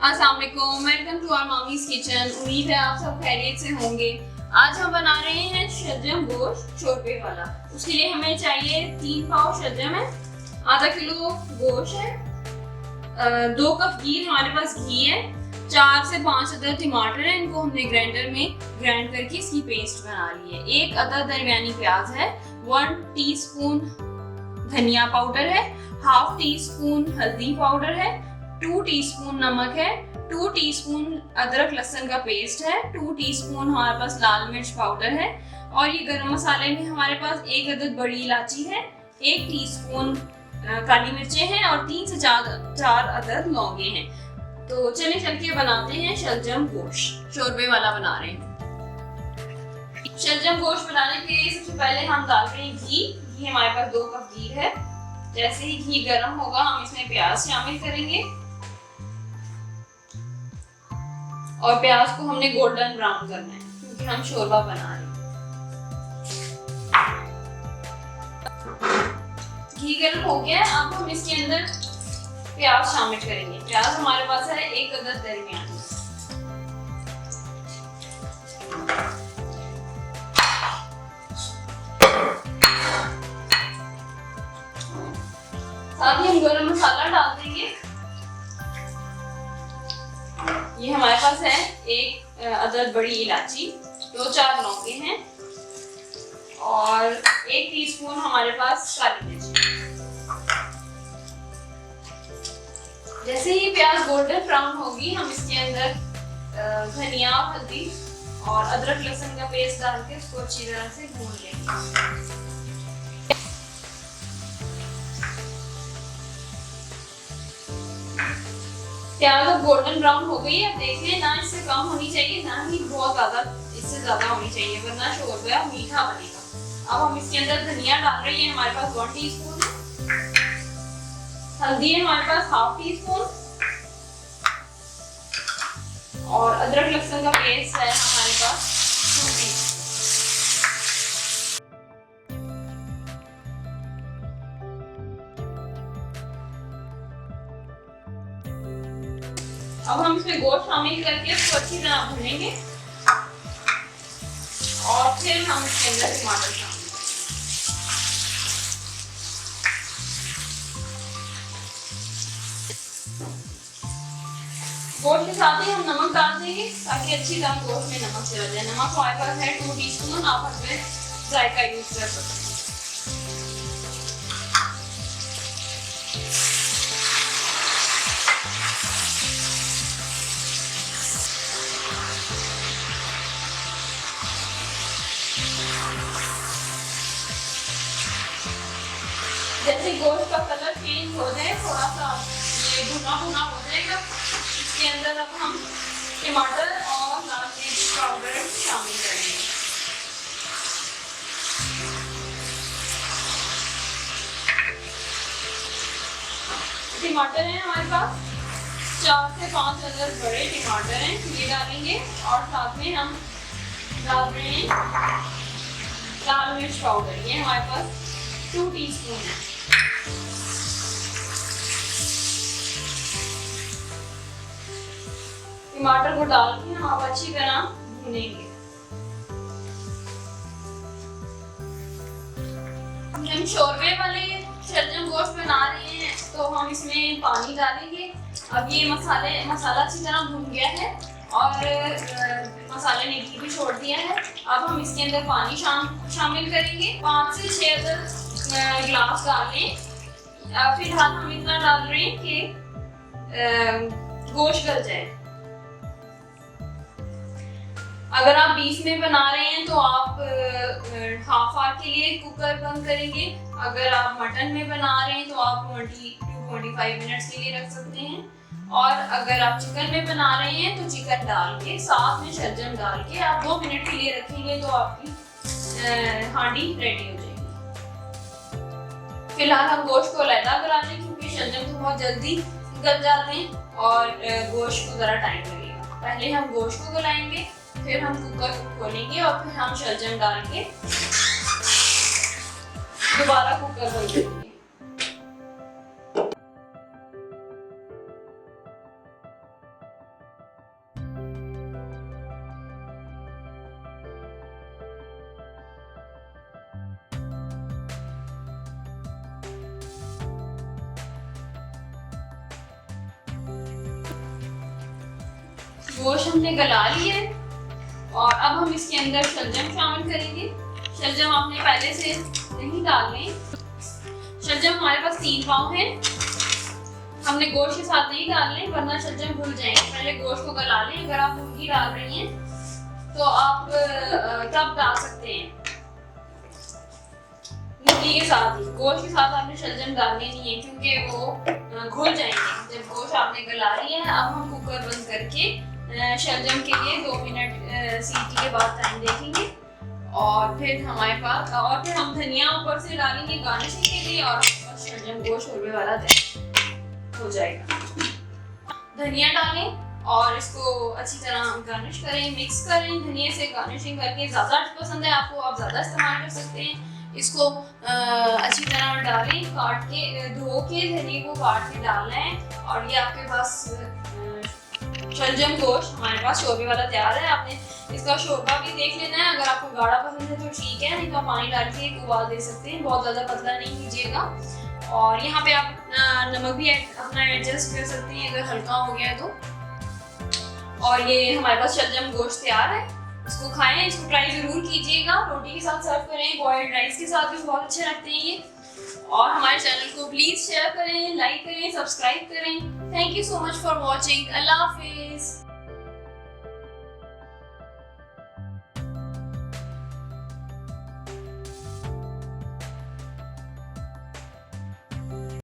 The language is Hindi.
अस्सलाम वालेकुम, वेलकम टू आवर मामीज किचन। उम्मीद है आप सब खैरियत से होंगे। आज हम बना रहे हैं शलजम गोश्त शोरबे वाला। उसके लिए हमें चाहिए 3 पाव शलजम है, आधा किलो गोश्त है, 2 कप घी हमारे पास घी है, 4 से 5 अदद टमाटर है, इनको हमने ग्राइंडर में ग्राइंड करके इसकी पेस्ट बना ली है। 1 अदद दरमियानी प्याज है, 1 टीस्पून धनिया पाउडर है, हाफ टी स्पून हल्दी पाउडर है, 2 टीस्पून नमक है, 2 टीस्पून अदरक लहसुन का पेस्ट है, 2 टीस्पून हमारे पास लाल मिर्च पाउडर है, और ये गरम मसाले में हमारे पास 1 अदद बड़ी इलायची है, 1 टीस्पून काली मिर्चें हैं और 3 से 4 अदद लौंगे हैं। तो चलिए चल के बनाते हैं शलजम गोश्त शोरबे वाला बना रहे हैं। शलजम गोश्त बनाने के लिए सबसे पहले हम डाल रहे हैं घी हमारे पास 2 कप घी है। जैसे ही घी गर्म होगा हम इसमें प्याज शामिल करेंगे और प्याज को हमने गोल्डन ब्राउन करना है क्योंकि हम शोरबा बना रहे हैं। घी गर्म हो गया, अब हम इसके अंदर प्याज शामिल करेंगे। प्याज हमारे पास है 1 अदद दरमियानी। साथ ही हम गरम मसाला डाल देंगे। ये हमारे पास है 1 अदद बड़ी इलायची, 2-4 लौंगे हैं और 1 टीस्पून हमारे पास काली मिर्च। जैसे ही प्याज गोल्डन ब्राउन होगी हम इसके अंदर धनिया, हल्दी और अदरक लहसुन का पेस्ट डाल के उसको अच्छी तरह से भून लेंगे। प्याज अब गोल्डन ब्राउन हो गई है। अब देखिए ना इससे कम होनी चाहिए ना ही बहुत ज्यादा, इससे ज्यादा होनी चाहिए वरना शोरबा मीठा बनेगा। अब हम इसके अंदर धनिया डाल रही है, हमारे पास 1 टीस्पून है, हल्दी है हमारे पास हाफ टीस्पून और अदरक लहसुन का पेस्ट है हमारे पास 2 टीस्पून। अब हम इसमें गोश्त शामिल करके उसको अच्छी तरह भूनेंगे और फिर हम इसके अंदर टमाटर शामिल गोश्त के साथ ही हम नमक डाल देंगे ताकि अच्छी तरह गोश्त में नमक चला जाए। नमक हमारे पास है 2 टीस्पून, आप इसमें जायका यूज कर सकते हैं। जैसे गोश्त का कलर चेंज हो जाए, थोड़ा सा ये भुना भुना हो जाएगा, इसके अंदर अब हम टमाटर और लाल मिर्च पाउडर शामिल करेंगे। टमाटर हैं हमारे पास 4 से 5 अदद बड़े टमाटर हैं, ये डालेंगे और साथ में हम डाल रहे हैं लाल मिर्च पाउडर, ये हमारे पास 2 टीस्पून है। टमाटर को डाल के हम अब अच्छी तरह भूनेंगे। हम शोरबे वाले शलजम गोश्त बना रहे हैं तो हम इसमें पानी डालेंगे। अब ये मसाला अच्छी तरह भून गया है और मसाले ने घी भी छोड़ दिया है। अब हम इसके अंदर पानी शामिल करेंगे। 5 से 6 अदद गिलास डालें। फिलहाल हम इतना डाल रहे हैं कि गोश्त गल जाए। अगर आप 20 में बना रहे हैं तो आप हाफ आवर के लिए कुकर बंद करेंगे। अगर आप मटन में बना रहे हैं तो आप 20 to 25 मिनट्स के लिए रख सकते हैं। और अगर आप चिकन में बना रहे हैं तो चिकन डाल के साथ में शलजम डाल के आप 2 मिनट के लिए रखेंगे तो आपकी हांडी रेडी हो जाएगी। फिलहाल हम गोश्त को अलग करा लें क्योंकि शलजम तो बहुत जल्दी गल जाते हैं और गोश्त को ज़रा टाइम लगेगा। पहले हम गोश्त को गलाएंगे, फिर हम कुकर खोलेंगे और फिर हम शलजम डाल के दोबारा कुकर खोल देंगे। गोश्त हमने गला लिया है और अब हम इसके अंदर शलजम शामिल करेंगे। शलजम आपने पहले से नहीं डालने। शलजम हमारे पास 3 पाव है। हमने गोश्त के साथ नहीं डालने वरना शलजम भूल जाएंगे। पहले गोश्त को गला लें। अगर आप मुर्गी डाल रही हैं तो आप तब डाल सकते हैं मुर्गी के साथ ही। गोश्त के साथ आपने शलजम डालने नहीं है क्योंकि वो घुल जाएंगे। जब गोश्त आपने गला लिया है अब हम कुकर बंद करके शलजम के लिए 2 मिनट सीटी के बाद टाइम देखेंगे और फिर हमारे पास और फिर हम धनिया ऊपर से डालेंगे गार्निशिंग के लिए और शलजम गोश्त शोरबे वाला तैयार हो जाएगा। धनिया डालें और इसको अच्छी तरह गार्निश करें, मिक्स करें। धनिया से गार्निशिंग करके ज़्यादा पसंद है आपको, आप ज़्यादा इस्तेमाल कर सकते हैं। इसको अच्छी तरह डालें, काट के धो के धनिया को काट के डालना है। और ये आपके पास शलजम गोश्त हमारे पास शोरबे वाला तैयार है। आपने इसका शोरबा भी देख लेना है। अगर आपको गाढ़ा पसंद है तो ठीक है, नहीं तो पानी डाल के एक उबाल दे सकते हैं। बहुत ज़्यादा पतला नहीं कीजिएगा। और यहाँ पे आप नमक भी अपना एडजस्ट कर सकते हैं अगर हल्का हो गया तो। और ये हमारे पास शलजम गोश्त तैयार है। इसको खाएं, इसको ट्राई जरूर कीजिएगा। रोटी के साथ सर्व करें, बॉइल्ड राइस के साथ भी बहुत अच्छे लगते हैं ये। और हमारे चैनल को प्लीज शेयर करें, लाइक करें, सब्सक्राइब करें। Thank you so much for watching. Allah Hafiz.